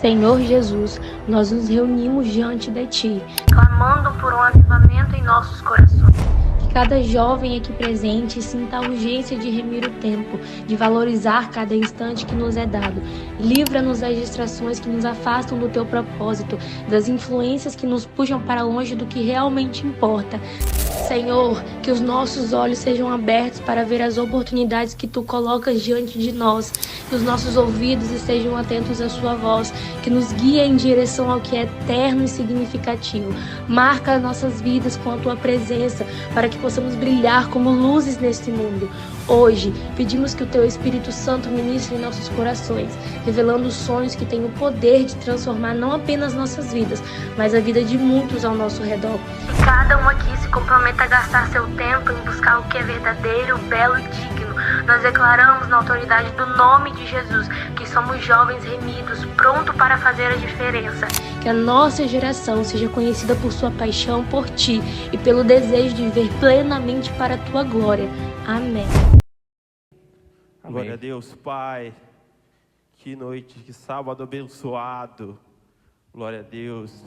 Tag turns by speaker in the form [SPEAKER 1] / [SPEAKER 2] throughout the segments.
[SPEAKER 1] Senhor Jesus, nós nos reunimos diante de Ti, clamando por um avivamento em nossos corações. Que cada jovem aqui presente sinta a urgência de remir o tempo, de valorizar cada instante que nos é dado. Livra-nos das distrações que nos afastam do Teu propósito, das influências que nos puxam para longe do que realmente importa. Senhor, que os nossos olhos sejam abertos para ver as oportunidades que Tu colocas diante de nós, que os nossos ouvidos estejam atentos à Sua voz, que nos guie em direção ao que é eterno e significativo. Marca nossas vidas com a Tua presença, para que possamos brilhar como luzes neste mundo. Hoje, pedimos que o Teu Espírito Santo ministre em nossos corações, revelando sonhos que têm o poder de transformar não apenas nossas vidas, mas a vida de muitos ao nosso redor. Que cada um aqui se comprometa a gastar seu tempo em buscar o que é verdadeiro, belo e digno. Nós declaramos na autoridade do nome de Jesus que somos jovens remidos, prontos para fazer a diferença. Que a nossa geração seja conhecida por sua paixão por Ti e pelo desejo de viver plenamente para a Tua glória. Amém.
[SPEAKER 2] Glória a Deus, Pai. Que noite, que sábado abençoado. Glória a Deus.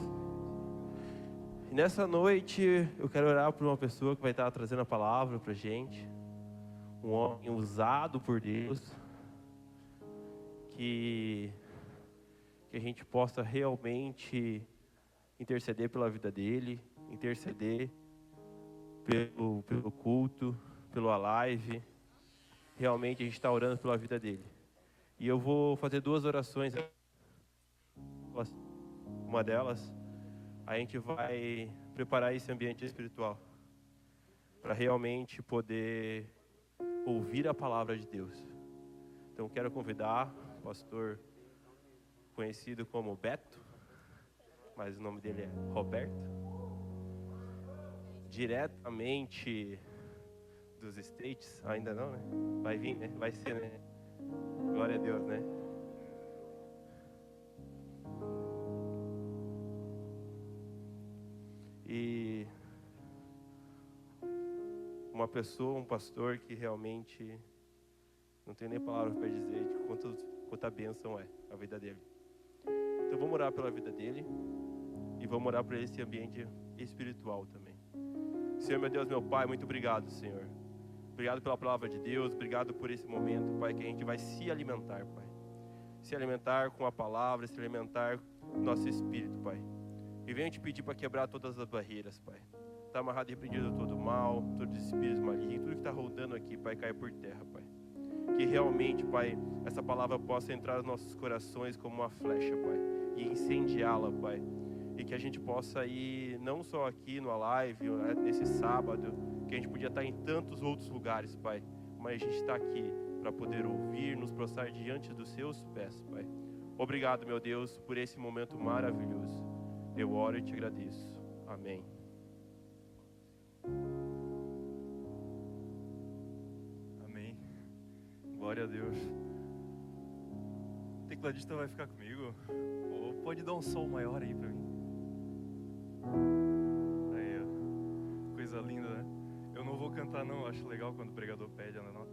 [SPEAKER 2] E nessa noite eu quero orar por uma pessoa que vai estar trazendo a palavra pra gente. Um homem usado por Deus. Que a gente possa realmente interceder pela vida dele, interceder pelo culto, pela live. Realmente a gente está orando pela vida dele. E eu vou fazer 2 orações. Uma delas, a gente vai preparar esse ambiente espiritual para realmente poder ouvir a palavra de Deus. Então quero convidar o pastor conhecido como Beto, mas o nome dele é Roberto, diretamente dos States, ainda não, né? Vai vir, né? Vai ser, né? Glória a Deus, né? E uma pessoa, um pastor que realmente não tem nem palavras para dizer de quanta bênção é a vida dele. Então vamos orar pela vida dele e vamos orar por esse ambiente espiritual também. Senhor, meu Deus, meu Pai, muito obrigado, Senhor. Obrigado pela palavra de Deus, obrigado por esse momento, Pai, que a gente vai se alimentar, Pai. Se alimentar com a palavra, se alimentar com o nosso espírito, Pai. E venho te pedir para quebrar todas as barreiras, Pai. Está amarrado e repreendido todo mal, todos os espíritos malignos, tudo que está rodando aqui, Pai, caia por terra, Pai. Que realmente, Pai, essa palavra possa entrar nos nossos corações como uma flecha, Pai, e incendiá-la, Pai. E que a gente possa ir, não só aqui no Alive, nesse sábado, que a gente podia estar em tantos outros lugares, Pai, mas a gente está aqui para poder ouvir, nos prostrar diante dos seus pés, Pai. Obrigado, meu Deus, por esse momento maravilhoso. Eu oro e te agradeço. Amém.
[SPEAKER 3] Amém. Glória a Deus. O tecladista vai ficar comigo? Ou pode dar um sol maior aí pra mim? Aí, ó. Coisa linda, né? Eu não vou cantar não, eu acho legal quando o pregador pede a nota.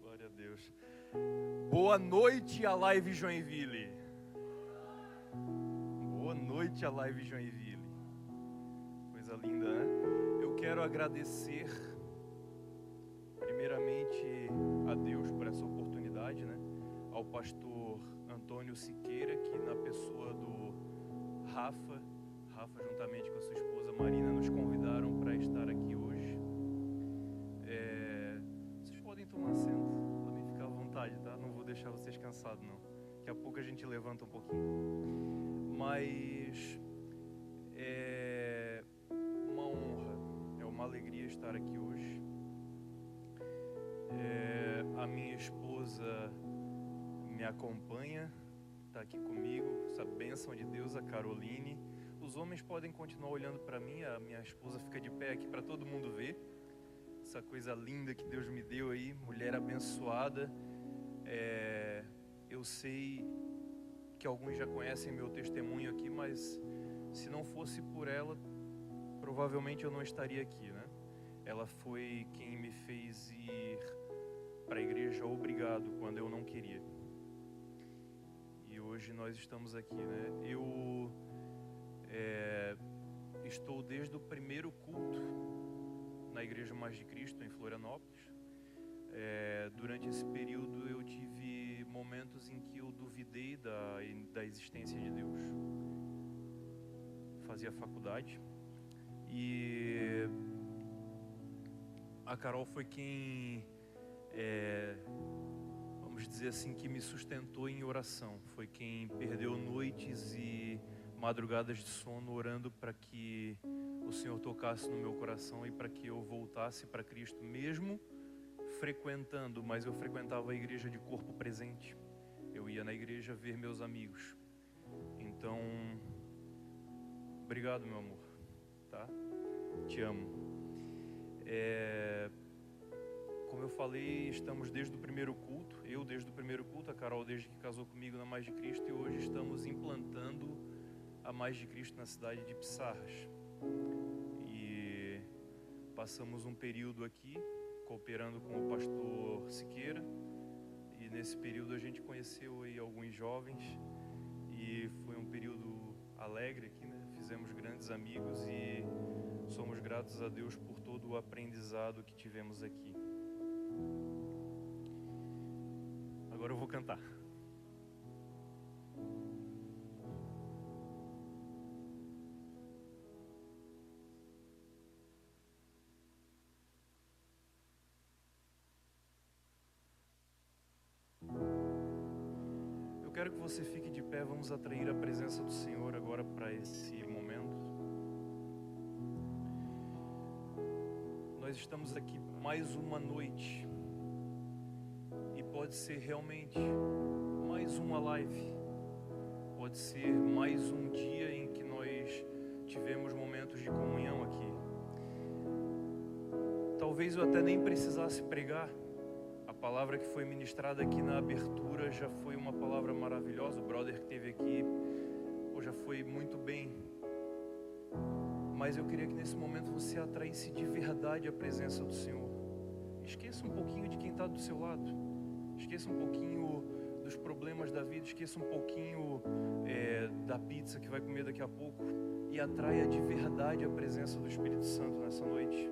[SPEAKER 3] Glória a Deus. Boa noite, a Live Joinville. Boa noite, a Live Joinville. Coisa linda, né? Eu quero agradecer primeiramente a Deus por essa oportunidade, né? Ao pastor Antônio Siqueira, que na pessoa do Rafa juntamente com a sua esposa Marina, nos convidaram para estar aqui hoje. Vocês podem tomar assento, podem ficar à vontade, tá? Não vou deixar vocês cansados não. Daqui a pouco a gente levanta um pouquinho. Mas é uma honra, é uma alegria estar aqui hoje. A minha esposa me acompanha, está aqui comigo, essa bênção de Deus, a Caroline. Os homens podem continuar olhando para mim, a minha esposa fica de pé aqui para todo mundo ver. Essa coisa linda que Deus me deu aí, mulher abençoada. Eu sei que alguns já conhecem meu testemunho aqui, mas se não fosse por ela, provavelmente eu não estaria aqui, né? Ela foi quem me fez ir para a igreja obrigado quando eu não queria. hoje nós estamos aqui, né? Eu estou desde o primeiro culto na Igreja Mais de Cristo, em Florianópolis. Durante esse período eu tive momentos em que eu duvidei da existência de Deus. Fazia faculdade e a Carol foi quem, vamos dizer assim, que me sustentou em oração. Foi quem perdeu noites e madrugadas de sono orando para que o Senhor tocasse no meu coração e para que eu voltasse para Cristo, mesmo frequentando, mas eu frequentava a igreja de corpo presente. Eu ia na igreja ver meus amigos. Então, obrigado, meu amor, tá? Te amo. Como eu falei, estamos desde o primeiro culto, eu desde o primeiro culto, a Carol desde que casou comigo na Mais de Cristo, e hoje estamos implantando a Mais de Cristo na cidade de Pissarras. E passamos um período aqui, cooperando com o pastor Siqueira, e nesse período a gente conheceu aí alguns jovens, e foi um período alegre aqui, né? Fizemos grandes amigos e somos gratos a Deus por todo o aprendizado que tivemos aqui. Agora eu vou cantar. Eu quero que você fique de pé, vamos atrair a presença do Senhor agora para esse momento. Nós estamos aqui mais uma noite e pode ser realmente mais uma live, pode ser mais um dia em que nós tivemos momentos de comunhão aqui. Talvez eu até nem precisasse pregar. A palavra que foi ministrada aqui na abertura já foi uma palavra maravilhosa. O brother que esteve aqui já foi muito bem. Mas eu queria que nesse momento você atraísse de verdade a presença do Senhor. Esqueça um pouquinho de quem está do seu lado. Esqueça um pouquinho dos problemas da vida. Esqueça um pouquinho da pizza que vai comer daqui a pouco. E atraia de verdade a presença do Espírito Santo nessa noite.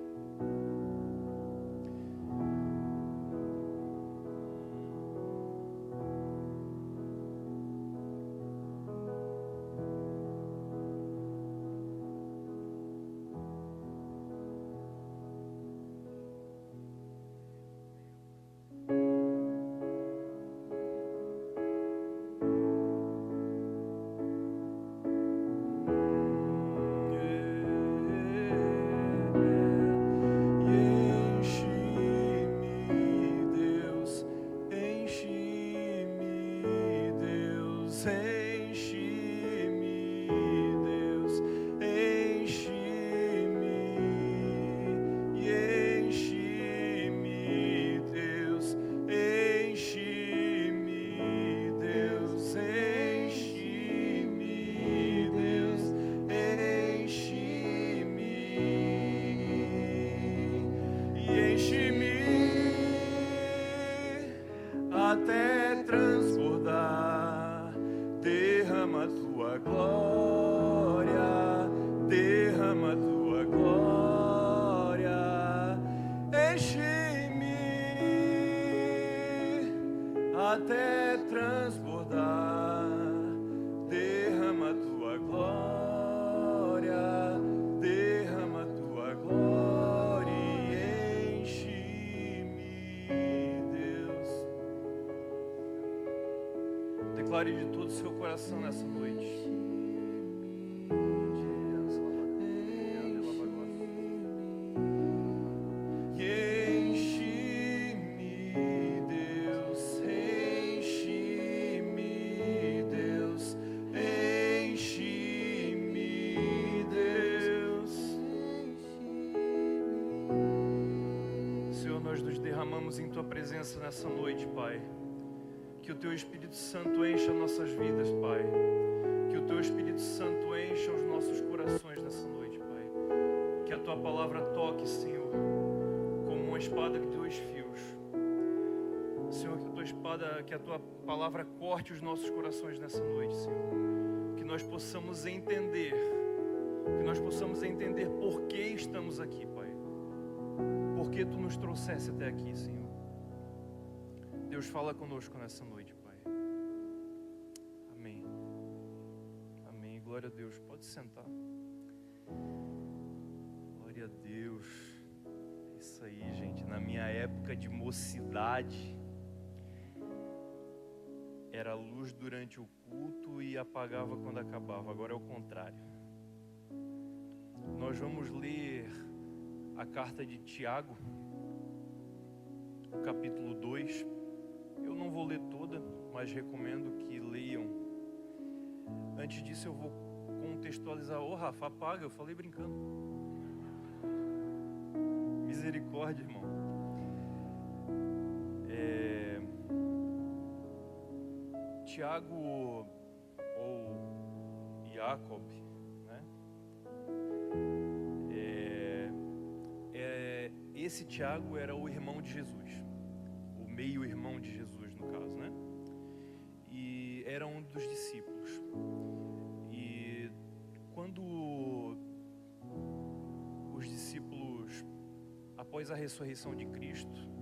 [SPEAKER 4] Até transbordar, derrama a tua glória, derrama a tua glória, enche-me até transbordar, derrama a tua glória, derrama a tua glória e enche-me, Deus. Declare de todo o seu coração nessa noite. Em tua presença nessa noite, Pai, que o teu Espírito Santo encha nossas vidas, Pai, que o teu Espírito Santo encha os nossos corações nessa noite, Pai, que a tua palavra toque, Senhor, como uma espada de dois fios, Senhor, que a tua espada
[SPEAKER 3] que a Tua palavra corte os nossos corações nessa noite, Senhor. Que nós possamos entender por que estamos aqui, Pai. Por que Tu nos trouxesse até aqui, Senhor. Deus, fala conosco nessa noite, Pai. Amém. Amém. Glória a Deus. Pode sentar. Glória a Deus. É isso aí, gente. Na minha época de mocidade, era luz durante o culto e apagava quando acabava. Agora é o contrário. Nós vamos ler a carta de Tiago, capítulo 2. Eu não vou ler toda, mas recomendo que leiam. Antes disso eu vou contextualizar. Ô Rafa, apaga, eu falei brincando. Misericórdia, irmão. Tiago ou Jacob, né? Esse Tiago era o irmão de Jesus, o meio-irmão de Jesus, no caso, né? E era um dos discípulos. E quando os discípulos, após a ressurreição de Cristo,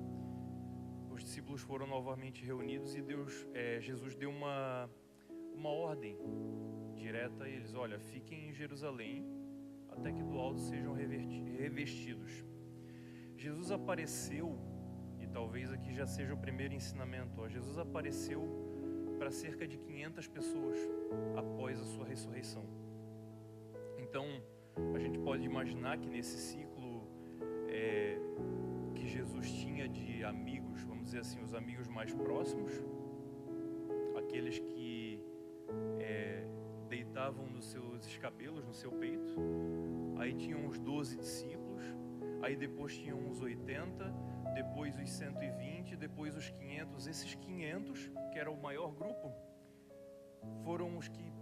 [SPEAKER 3] os discípulos foram novamente reunidos e Jesus deu uma ordem direta a eles: olha, fiquem em Jerusalém até que do alto sejam revestidos. Jesus apareceu, e talvez aqui já seja o primeiro ensinamento, Jesus apareceu para cerca de 500 pessoas após a sua ressurreição. Então, a gente pode imaginar que nesse ciclo que Jesus tinha de amigos, vamos dizer assim, os amigos mais próximos, aqueles que deitavam nos seus escabelos, no seu peito, aí tinham os 12 discípulos, aí depois tinham os 80, depois os 120, depois os 500. Esses 500, que era o maior grupo, foram os que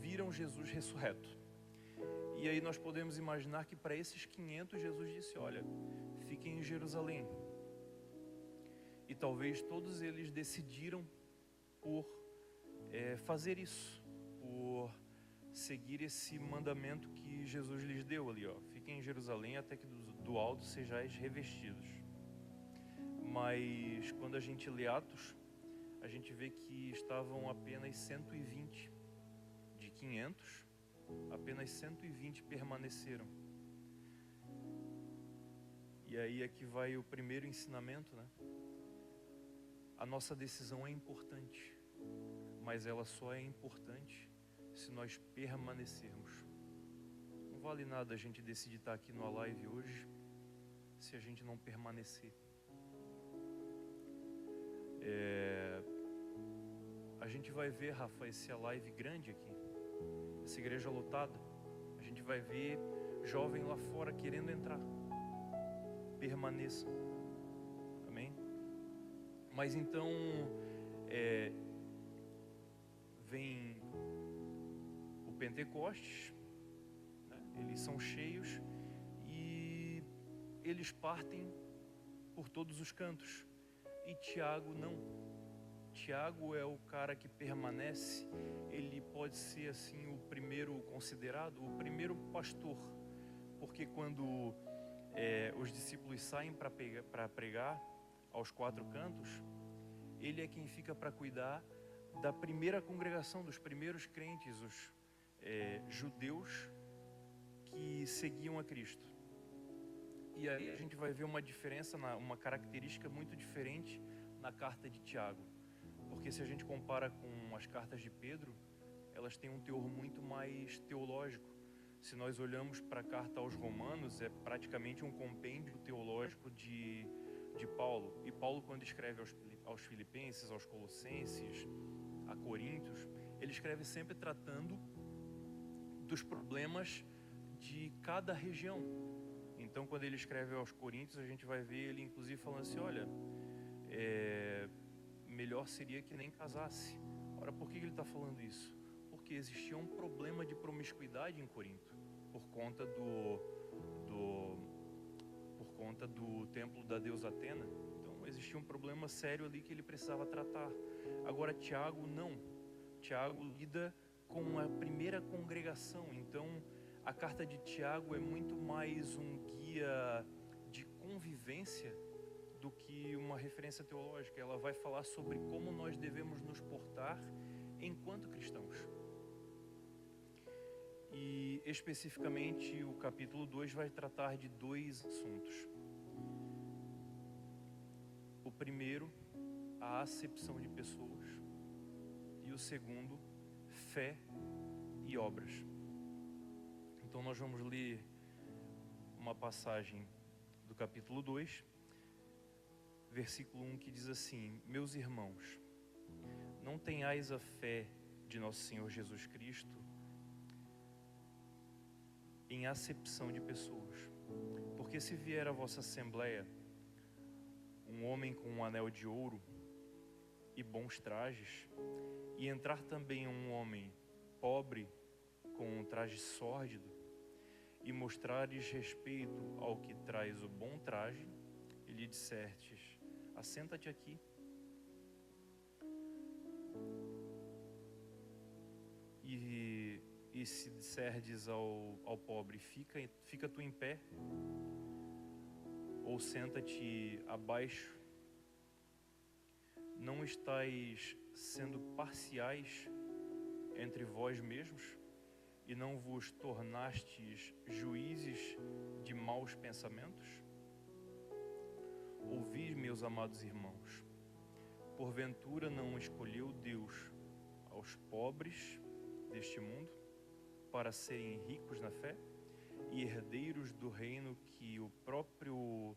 [SPEAKER 3] viram Jesus ressurreto. E aí nós podemos imaginar que para esses 500 Jesus disse: olha, fiquem em Jerusalém. E talvez todos eles decidiram por fazer isso, por seguir esse mandamento que Jesus lhes deu ali, ó: fiquem em Jerusalém até que do alto sejais revestidos. Mas quando a gente lê Atos, a gente vê que estavam apenas 120 de 500, apenas 120 permaneceram. E aí aqui vai o primeiro ensinamento, né? A nossa decisão é importante, mas ela só é importante se nós permanecermos. Não vale nada a gente decidir estar aqui no live hoje se a gente não permanecer. A gente vai ver, Rafa, essa live grande aqui, essa igreja lotada. A gente vai ver jovem lá fora querendo entrar. Permaneçam. Amém? Mas então vem o Pentecostes, né? Eles são cheios e eles partem por todos os cantos. E Tiago não. Tiago é o cara que permanece. Ele pode ser assim o primeiro considerado, o primeiro pastor, porque quando os discípulos saem para pregar aos 4 cantos, ele é quem fica para cuidar da primeira congregação, dos primeiros crentes, os judeus que seguiam a Cristo. E aí a gente vai ver uma diferença, uma característica muito diferente na carta de Tiago. Porque se a gente compara com as cartas de Pedro, elas têm um teor muito mais teológico. Se nós olhamos para a carta aos Romanos, é praticamente um compêndio teológico de Paulo. E Paulo, quando escreve aos Filipenses, aos Colossenses, a Coríntios, ele escreve sempre tratando dos problemas de cada região. Então, quando ele escreve aos Coríntios, a gente vai ver ele inclusive falando assim: olha, melhor seria que nem casasse. Ora, por que ele está falando isso? Porque existia um problema de promiscuidade em Corinto, por conta do templo da deusa Atena. Então, Então existia um problema sério ali que ele precisava tratar. Agora Tiago não. Tiago lida com a primeira congregação. Então a carta de Tiago é muito mais um guia de convivência do que uma referência teológica. Ela vai falar sobre como nós devemos nos portar enquanto cristãos. E especificamente o capítulo 2 vai tratar de 2 assuntos. O primeiro, a acepção de pessoas, e o segundo, fé e obras. Então nós vamos ler uma passagem do capítulo 2, versículo 1, que diz assim: Meus irmãos, não tenhais a fé de nosso Senhor Jesus Cristo em acepção de pessoas, porque se vier à vossa assembleia um homem com um anel de ouro e bons trajes, e entrar também um homem pobre com um traje sórdido, e mostrares respeito ao que traz o bom traje, e lhe dissertes: assenta-te aqui, e se disserdes ao pobre: fica tu em pé, ou senta-te abaixo, não estáis sendo parciais entre vós mesmos, e não vos tornastes juízes de maus pensamentos? Ouvi, meus amados irmãos, porventura não escolheu Deus aos pobres deste mundo para serem ricos na fé e herdeiros do reino que o próprio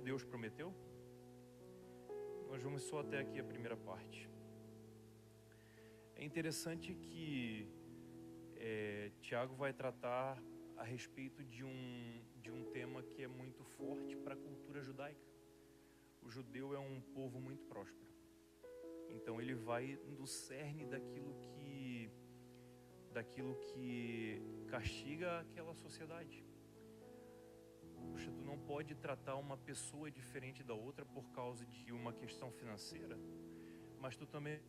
[SPEAKER 3] Deus prometeu? Nós vamos só até aqui a primeira parte. É interessante que Tiago vai tratar a respeito de um tema que é muito forte para a cultura judaica. O judeu é um povo muito próspero. Então ele vai no cerne daquilo que castiga aquela sociedade. Poxa, tu não pode tratar uma pessoa diferente da outra por causa de uma questão financeira, mas tu também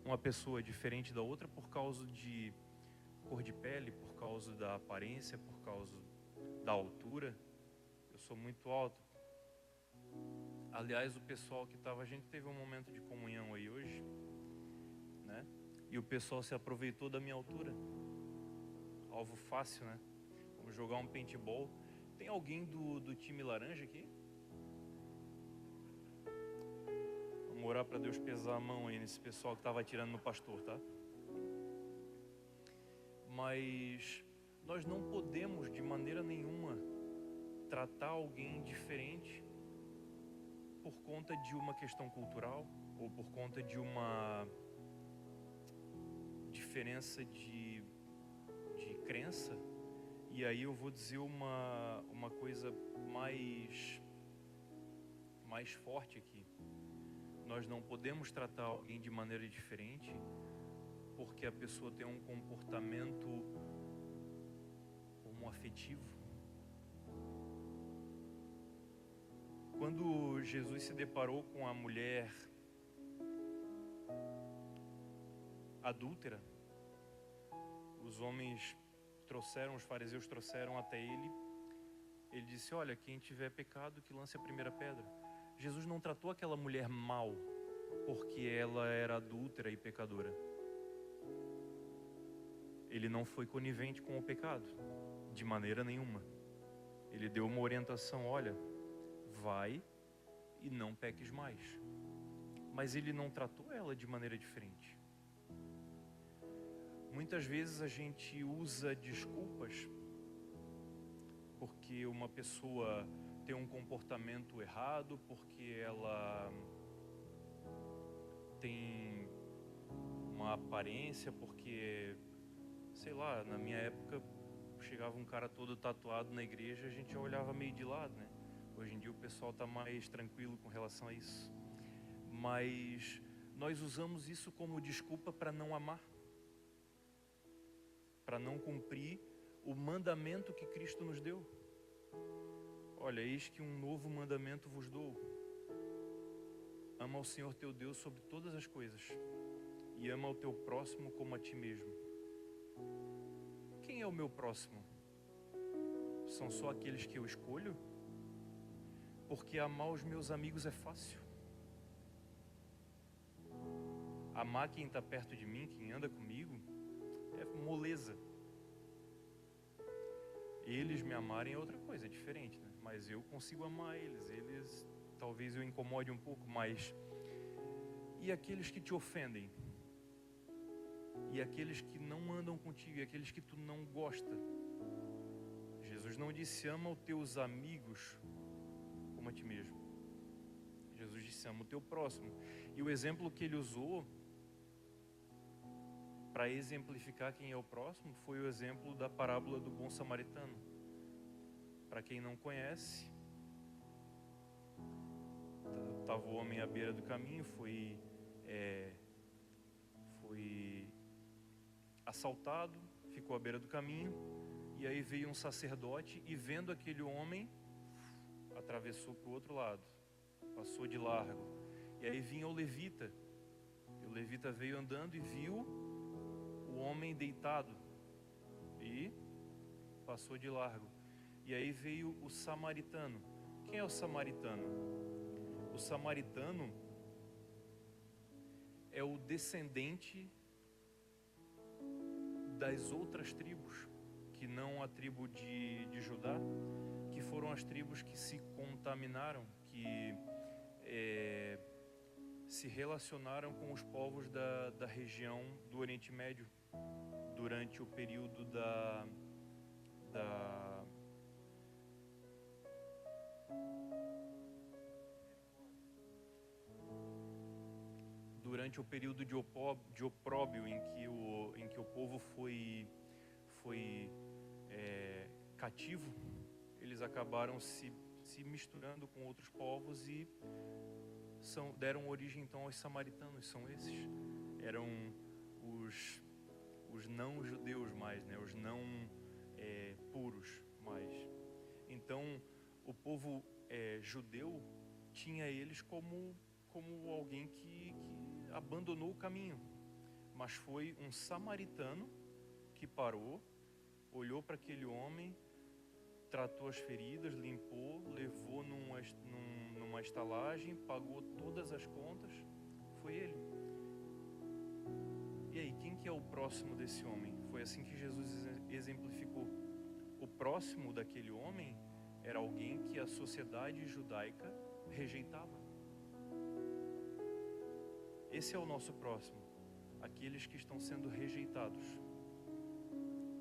[SPEAKER 3] uma pessoa diferente da outra por causa de cor de pele, por causa da aparência, por causa da altura. Eu sou muito alto. Aliás, o pessoal que estava, a gente teve um momento de comunhão aí hoje, né? E o pessoal se aproveitou da minha altura. Alvo fácil, né? Vamos jogar um paintball. Tem alguém do time laranja aqui? Vamos orar para Deus pesar a mão aí nesse pessoal que estava atirando no pastor, tá? Mas nós não podemos de maneira nenhuma tratar alguém diferente por conta de uma questão cultural ou por conta de uma diferença de crença. E aí eu vou dizer uma coisa mais forte aqui. Nós não podemos tratar alguém de maneira diferente porque a pessoa tem um comportamento homoafetivo. Quando Jesus se deparou com a mulher adúltera, os fariseus trouxeram até ele. Ele disse: olha, quem tiver pecado que lance a primeira pedra. Jesus não tratou aquela mulher mal porque ela era adúltera e pecadora. Ele não foi conivente com o pecado de maneira nenhuma. Ele deu uma orientação: olha, vai e não peques mais. Mas ele não tratou ela de maneira diferente. Muitas vezes a gente usa desculpas porque uma pessoa tem um comportamento errado, porque ela tem uma aparência, porque, sei lá, na minha época chegava um cara todo tatuado na igreja, a gente olhava meio de lado, né? Hoje em dia o pessoal está mais tranquilo com relação a isso. Mas nós usamos isso como desculpa para não amar, para não cumprir o mandamento que Cristo nos deu. Olha, eis que um novo mandamento vos dou. Ama o Senhor teu Deus sobre todas as coisas e ama o teu próximo como a ti mesmo. Quem é o meu próximo? São só aqueles que eu escolho? Porque amar os meus amigos é fácil. Amar quem está perto de mim, quem anda comigo, é moleza. Eles me amarem é outra coisa, é diferente, né? Mas eu consigo amar eles talvez eu incomode um pouco, mas... E aqueles que te ofendem? E aqueles que não andam contigo? E aqueles que tu não gosta? Jesus não disse, ama os teus amigos como a ti mesmo. Jesus disse, ama o teu próximo. E o exemplo que ele usou para exemplificar quem é o próximo foi o exemplo da parábola do bom samaritano. Para quem não conhece, estava o homem à beira do caminho, foi assaltado, ficou à beira do caminho, e aí veio um sacerdote e vendo aquele homem, atravessou para o outro lado, passou de largo. E aí vinha o levita, e o levita veio andando e viu o homem deitado e passou de largo. E aí veio o samaritano. Quem é o samaritano? O samaritano é o descendente das outras tribos, que não a tribo de Judá, que foram as tribos que se contaminaram, que se relacionaram com os povos da região do Oriente Médio durante o período durante o período de opróbio em que o povo foi cativo. Eles acabaram se misturando com outros povos e deram origem então aos samaritanos. São esses, eram os não judeus mais, né? Os não puros mais. Então o povo judeu tinha eles como alguém que abandonou o caminho, mas foi um samaritano que parou, olhou para aquele homem, tratou as feridas, limpou, levou numa estalagem, pagou todas as contas. Foi ele. E aí, quem que é o próximo desse homem? Foi assim que Jesus exemplificou. O próximo daquele homem era alguém que a sociedade judaica rejeitava. Esse é o nosso próximo, aqueles que estão sendo rejeitados.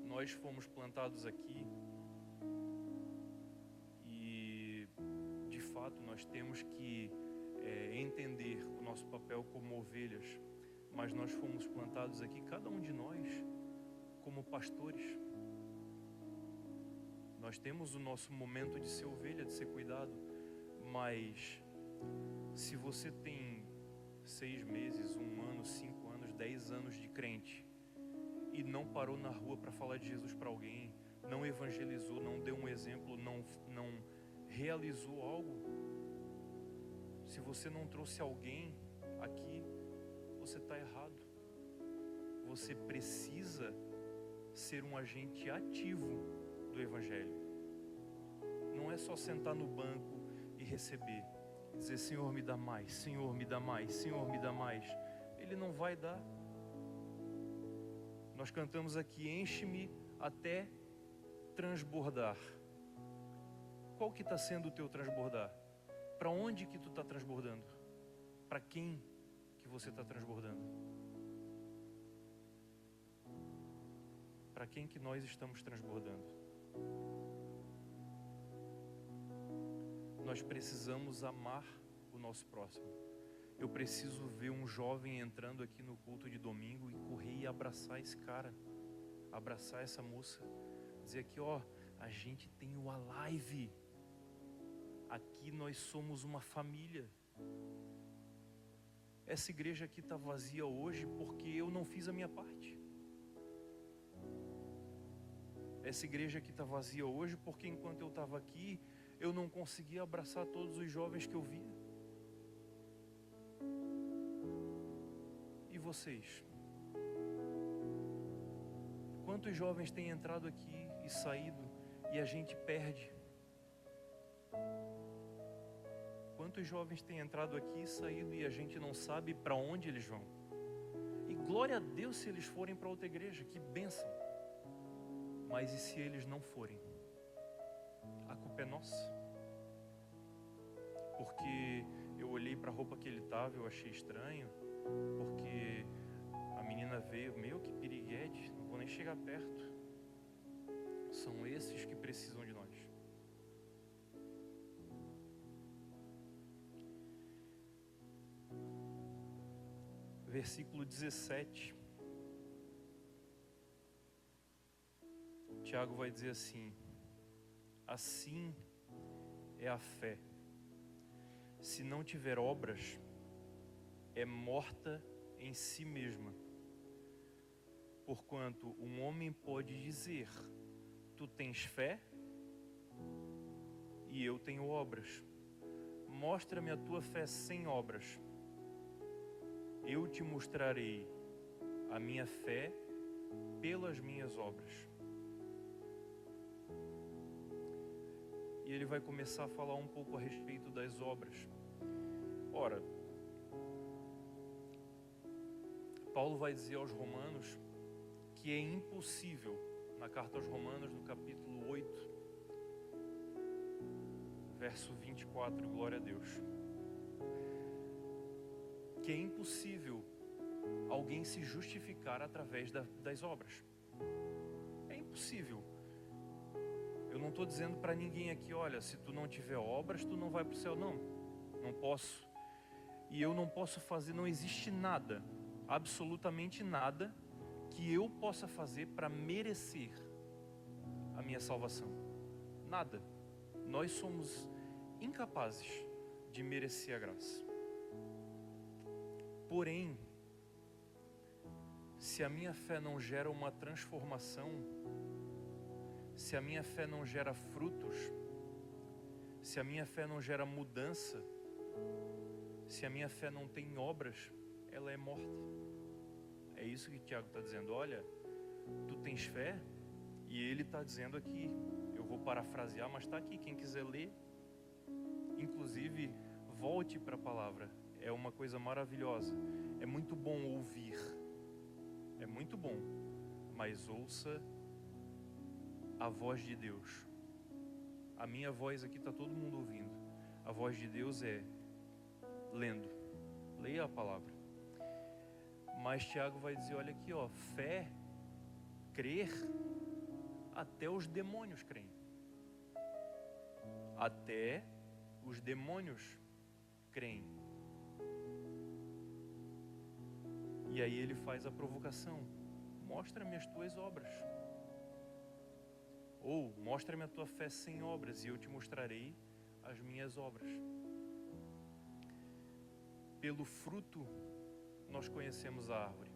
[SPEAKER 3] Nós fomos plantados aqui e, de fato, nós temos que entender o nosso papel como ovelhas, mas nós fomos plantados aqui, cada um de nós, como pastores. Nós temos o nosso momento de ser ovelha, de ser cuidado, mas se você tem 6 meses, 1 ano, 5 anos, 10 anos de crente e não parou na rua para falar de Jesus para alguém, não evangelizou, não deu um exemplo, não realizou algo, se você não trouxe alguém aqui, você está errado. Você precisa ser um agente ativo do Evangelho. Não é só sentar no banco e receber, dizer, Senhor me dá mais, Senhor me dá mais, Senhor me dá mais. Ele não vai dar. Nós cantamos aqui, enche-me até transbordar. Qual que está sendo o teu transbordar? Para onde que tu está transbordando? Para quem que você está transbordando? Para quem que nós estamos transbordando? Nós precisamos amar o nosso próximo. Eu preciso ver um jovem entrando aqui no culto de domingo e correr e abraçar esse cara, abraçar essa moça, dizer aqui, ó, a gente tem o Alive, aqui nós somos uma família. Essa igreja aqui está vazia hoje porque eu não fiz a minha parte. essa igreja aqui está vazia hoje porque enquanto eu estava aqui, eu não conseguia abraçar todos os jovens que eu via. E vocês? Quantos jovens têm entrado aqui e saído e a gente perde? Quantos jovens têm entrado aqui e saído e a gente não sabe para onde eles vão? E glória a Deus se eles forem para outra igreja, que bênção. Mas e se eles não forem? A culpa é nossa. Porque eu olhei para a roupa que ele estava, eu achei estranho, porque a menina veio, meu, que piriguete, não vou nem chegar perto. São esses que precisam de nós. Versículo 17. Tiago vai dizer assim: assim é a fé. Se não tiver obras, é morta em si mesma. Porquanto um homem pode dizer: tu tens fé e eu tenho obras. Mostra-me a tua fé sem obras. Eu te mostrarei a minha fé pelas minhas obras. E ele vai começar a falar um pouco a respeito das obras. Ora, Paulo vai dizer aos Romanos que é impossível, na carta aos Romanos, no capítulo 8, verso 24, glória a Deus, que é impossível alguém se justificar através das obras. É impossível. Eu não estou dizendo para ninguém aqui, olha, se tu não tiver obras, tu não vai para o céu. Não, não posso. E eu não posso fazer, não existe nada, absolutamente nada, que eu possa fazer para merecer a minha salvação. Nada. Nós somos incapazes de merecer a graça. Porém, se a minha fé não gera uma transformação, se a minha fé não gera frutos, se a minha fé não gera mudança, se a minha fé não tem obras, ela é morta. É isso que Tiago está dizendo. Olha, tu tens fé? E ele está dizendo aqui, eu vou parafrasear, mas está aqui, quem quiser ler. Inclusive, volte para a palavra. É uma coisa maravilhosa. É muito bom ouvir. É muito bom. Mas ouça a voz de Deus. A minha voz aqui está todo mundo ouvindo. A voz de Deus é lendo. Leia a palavra. Mas Tiago vai dizer, olha aqui, ó, fé, crer, até os demônios creem. Até os demônios creem. E aí ele faz a provocação: mostra-me as tuas obras. Ou mostra-me a tua fé sem obras e eu te mostrarei as minhas obras. Pelo fruto nós conhecemos a árvore.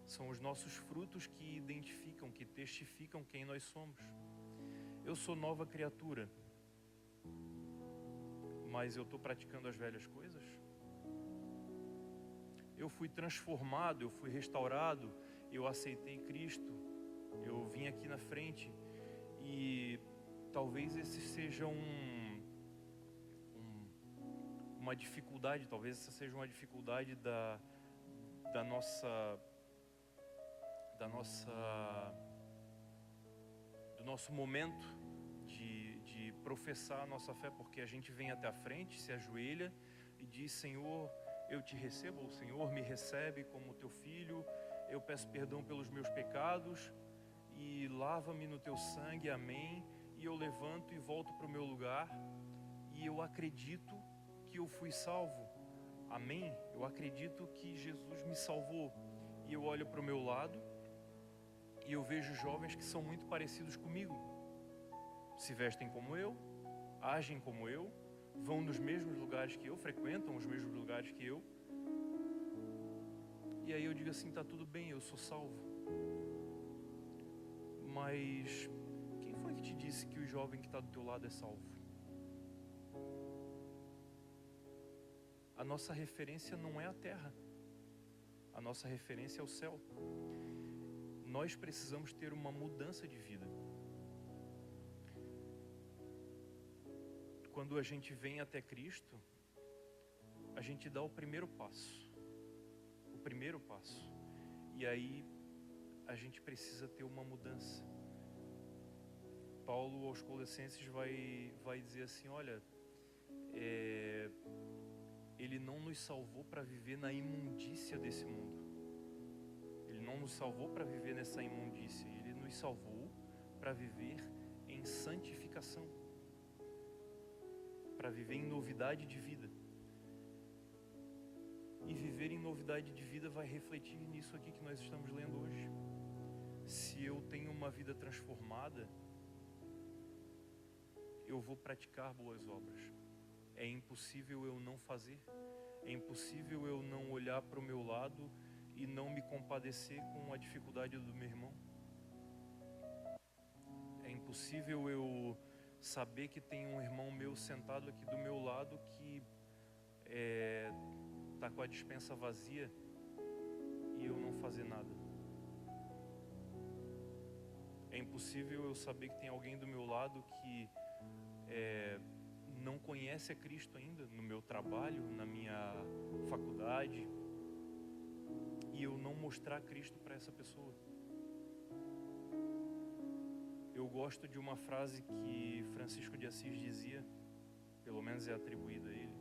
[SPEAKER 3] São os nossos frutos que identificam, que testificam quem nós somos. Eu sou nova criatura, mas eu estou praticando as velhas coisas? Eu fui transformado, eu fui restaurado, eu aceitei Cristo, eu vim aqui na frente e talvez esse seja uma dificuldade, talvez essa seja uma dificuldade do nosso momento de professar a nossa fé, porque a gente vem até a frente, se ajoelha e diz: Senhor, eu te recebo, ou Senhor me recebe como teu filho, eu peço perdão pelos meus pecados e lava-me no teu sangue, amém. E eu levanto e volto para o meu lugar e eu acredito que eu fui salvo, amém. Eu acredito que Jesus me salvou. E eu olho para o meu lado e eu vejo jovens que são muito parecidos comigo, se vestem como eu, agem como eu, vão nos mesmos lugares que eu, frequentam os mesmos lugares que eu. E aí eu digo assim: tá tudo bem, eu sou salvo. Mas quem foi que te disse que o jovem que está do teu lado é salvo? A nossa referência não é a terra. A nossa referência é o céu. Nós precisamos ter uma mudança de vida. Quando a gente vem até Cristo, a gente dá o primeiro passo. O primeiro passo. E aí a gente precisa ter uma mudança. Paulo aos Colossenses vai dizer assim, olha, Ele não nos salvou para viver na imundícia desse mundo. Ele não nos salvou para viver nessa imundícia. Ele nos salvou para viver em santificação. Para viver em novidade de vida. E viver em novidade de vida vai refletir nisso aqui que nós estamos lendo hoje. Se eu tenho uma vida transformada, eu vou praticar boas obras. É impossível eu não fazer. É impossível eu não olhar para o meu lado e não me compadecer com a dificuldade do meu irmão. É impossível eu saber que tem um irmão meu sentado aqui do meu lado que está com a despensa vazia e eu não fazer nada. É impossível eu saber que tem alguém do meu lado que não conhece a Cristo ainda, no meu trabalho, na minha faculdade, e eu não mostrar Cristo para essa pessoa. Eu gosto de uma frase que Francisco de Assis dizia, pelo menos é atribuída a ele.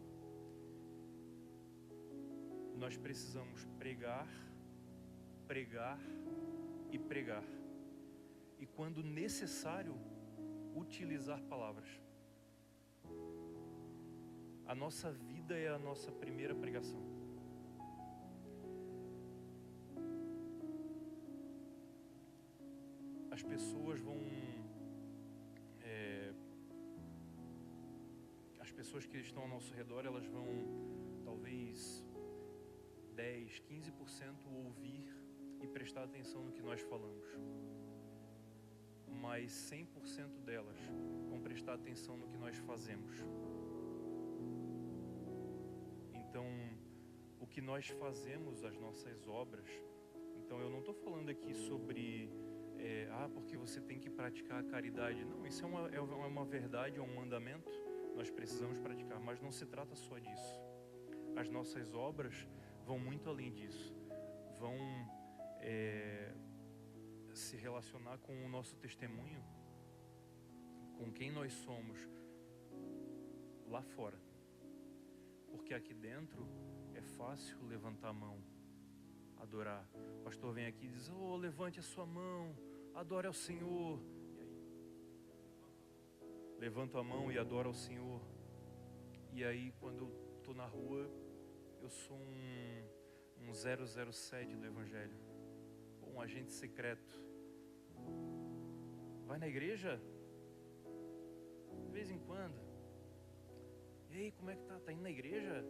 [SPEAKER 3] Nós precisamos pregar, pregar e pregar. E quando necessário, utilizar palavras. A nossa vida é a nossa primeira pregação. As pessoas as pessoas que estão ao nosso redor, elas vão talvez 10, 15% ouvir e prestar atenção no que nós falamos. Mas 100% delas vão prestar atenção no que nós fazemos. Então, o que nós fazemos, as nossas obras. Então, eu não estou falando aqui sobre porque você tem que praticar a caridade. Não, isso é uma verdade, é um mandamento. Nós precisamos praticar, mas não se trata só disso. As nossas obras vão muito além disso. Vão se relacionar com o nosso testemunho, com quem nós somos lá fora. Porque aqui dentro é fácil levantar a mão, adorar. O pastor vem aqui e diz, levante a sua mão, adore ao Senhor. E aí, levanto a mão e adoro ao Senhor. E aí, quando eu estou na rua, eu sou um 007 do Evangelho, um agente secreto. Vai na igreja? De vez em quando. E aí, como é que tá? Tá indo na igreja?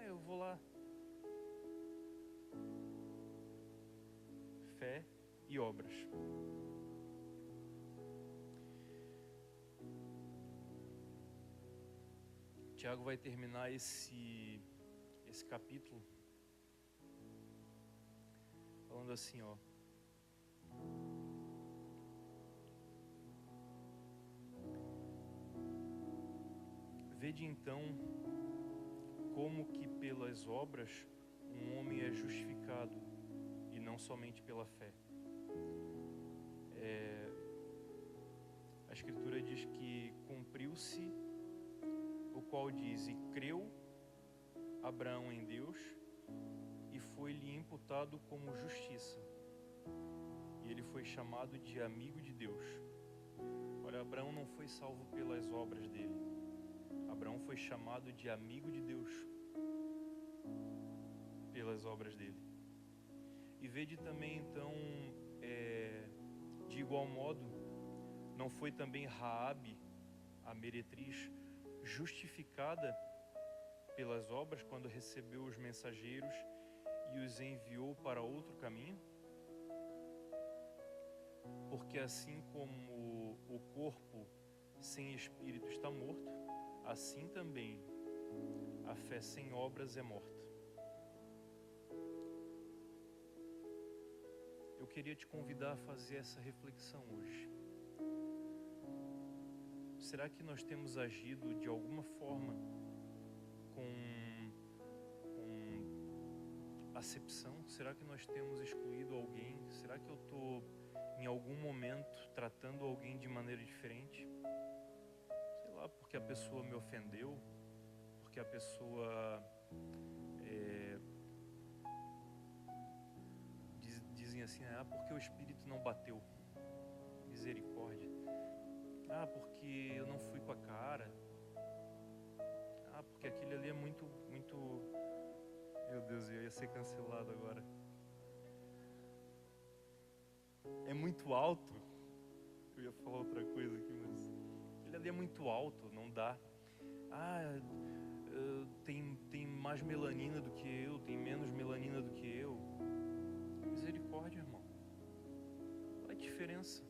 [SPEAKER 3] Eu vou lá. Fé e obras. Tiago vai terminar esse capítulo falando assim, Vede então como que pelas obras um homem é justificado e não somente pela fé. A Escritura diz que cumpriu-se o qual diz, e creu Abraão em Deus e foi-lhe imputado como justiça. E ele foi chamado de amigo de Deus. Olha, Abraão não foi salvo pelas obras dele. Abraão foi chamado de amigo de Deus pelas obras dele. E vede também então, de igual modo, não foi também Raabe, a meretriz, justificada pelas obras quando recebeu os mensageiros e os enviou para outro caminho? Porque assim como o corpo sem espírito está morto, assim também a fé sem obras é morta. Eu queria te convidar a fazer essa reflexão hoje. Será que nós temos agido de alguma forma com acepção? Será que nós temos excluído alguém? Será que eu estou em algum momento tratando alguém de maneira diferente? Sei lá, porque a pessoa me ofendeu, porque a pessoa dizem assim, porque o espírito não bateu. Misericórdia. Porque eu não fui com a cara. Porque aquele ali é muito... Meu Deus, eu ia ser cancelado agora. É muito alto. Eu ia falar outra coisa aqui, mas... Ele ali é muito alto, não dá. Tem mais melanina do que eu, tem menos melanina do que eu. Misericórdia, irmão. Qual é a diferença?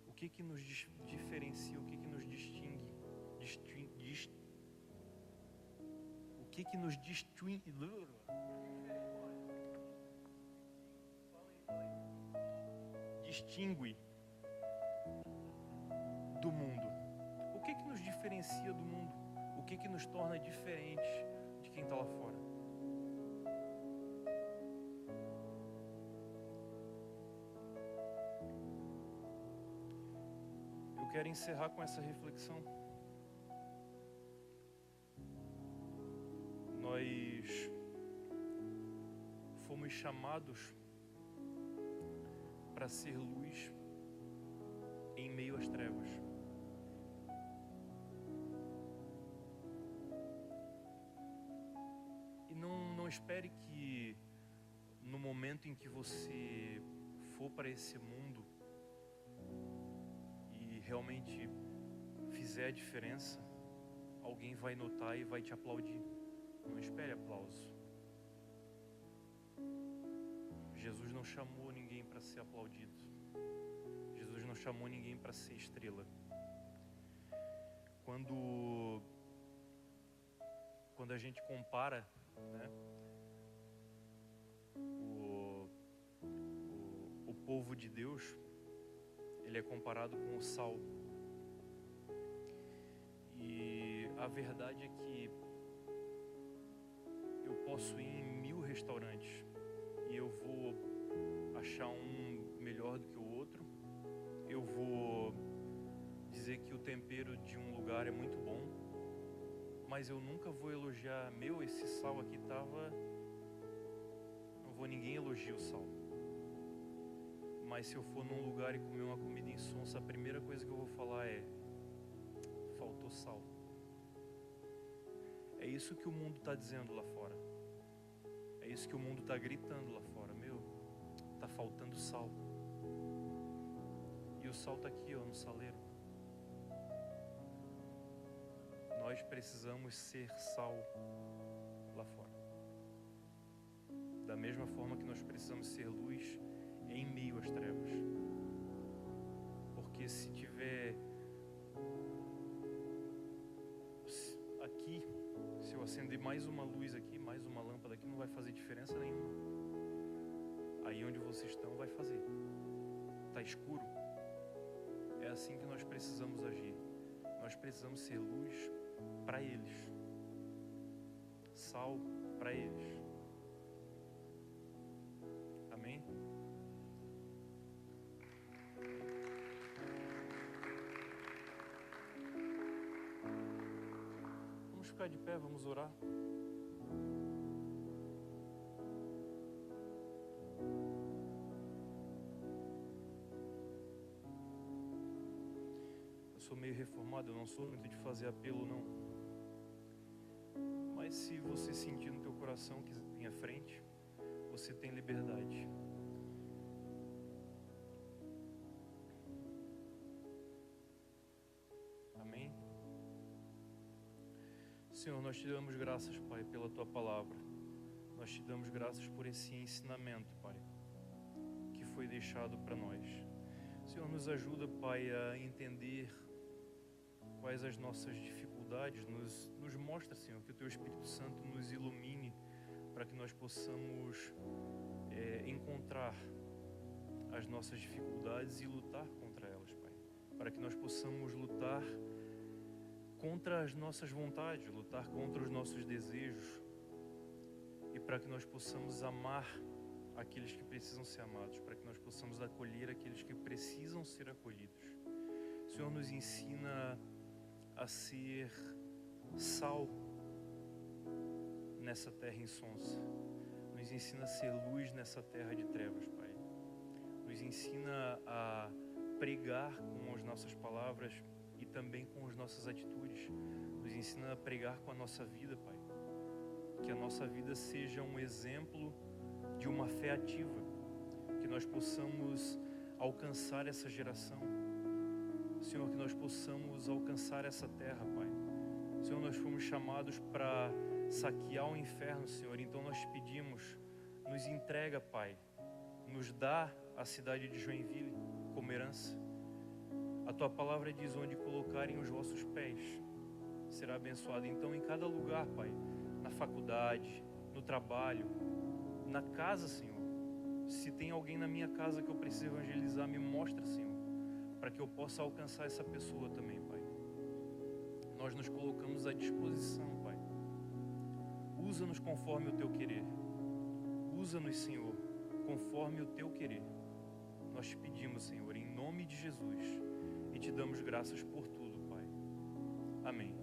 [SPEAKER 3] O que nos diferencia, o que nos distingue? O que nos distingue? Distingue do mundo. O que nos diferencia do mundo? O que nos torna diferentes de quem está lá fora? Eu quero encerrar com essa reflexão. Nós fomos chamados para ser luz em meio às trevas. E não espere que no momento em que você for para esse mundo e realmente fizer a diferença, alguém vai notar e vai te aplaudir. Não espere aplauso. Jesus não chamou ninguém para ser aplaudido. Jesus não chamou ninguém para ser estrela. Quando a gente compara, né, o povo de Deus, ele é comparado com o sal. E a verdade é que eu posso ir em 1000 restaurantes e eu vou achar um melhor do que o outro. Eu vou dizer que o tempero de um lugar é muito bom, mas eu nunca vou elogiar, esse sal aqui tava... Ninguém elogia o sal. Mas se eu for num lugar e comer uma comida insonsa, a primeira coisa que eu vou falar é: faltou sal. É isso que o mundo está dizendo lá fora. É isso que o mundo está gritando lá fora. Tá faltando sal. E o sal está aqui, no saleiro. Nós precisamos ser sal lá fora. Da mesma forma que nós precisamos ser luz em meio às trevas. Porque se tiver aqui, se eu acender mais uma luz aqui, mais uma lâmpada aqui, não vai fazer diferença nenhuma. Aí onde vocês estão vai fazer. Está escuro. É assim que nós precisamos agir. Nós precisamos ser luz para eles. Sal para eles. Amém? Vamos ficar de pé, vamos orar. Eu sou meio reformado, eu não sou muito de fazer apelo, não. Mas se você sentir no teu coração que vir à frente, você tem liberdade. Amém? Senhor, nós te damos graças, Pai, pela Tua palavra. Nós te damos graças por esse ensinamento, Pai. foi deixado para nós. Senhor, nos ajuda, Pai, a entender quais as nossas dificuldades, nos mostra, Senhor, que o Teu Espírito Santo nos ilumine para que nós possamos encontrar as nossas dificuldades e lutar contra elas, Pai. Para que nós possamos lutar contra as nossas vontades, lutar contra os nossos desejos, e para que nós possamos amar aqueles que precisam ser amados, para que nós possamos acolher aqueles que precisam ser acolhidos. O Senhor nos ensina a ser sal nessa terra insonsa, nos ensina a ser luz nessa terra de trevas, Pai. Nos ensina a pregar com as nossas palavras e também com as nossas atitudes. Nos ensina a pregar com a nossa vida, Pai. Que a nossa vida seja um exemplo de uma fé ativa, que nós possamos alcançar essa geração. Senhor, que nós possamos alcançar essa terra, Pai. Senhor, nós fomos chamados para saquear o inferno, Senhor. Então nós te pedimos, nos entrega, Pai, nos dá a cidade de Joinville como herança. A Tua palavra diz: onde colocarem os vossos pés será abençoado. Então, em cada lugar, Pai, na faculdade, no trabalho, na casa, Senhor, se tem alguém na minha casa que eu preciso evangelizar, me mostra, Senhor, para que eu possa alcançar essa pessoa também, Pai. Nós nos colocamos à disposição, Pai. Usa-nos conforme o Teu querer. Usa-nos, Senhor, conforme o Teu querer. Nós te pedimos, Senhor, em nome de Jesus, e te damos graças por tudo, Pai. Amém.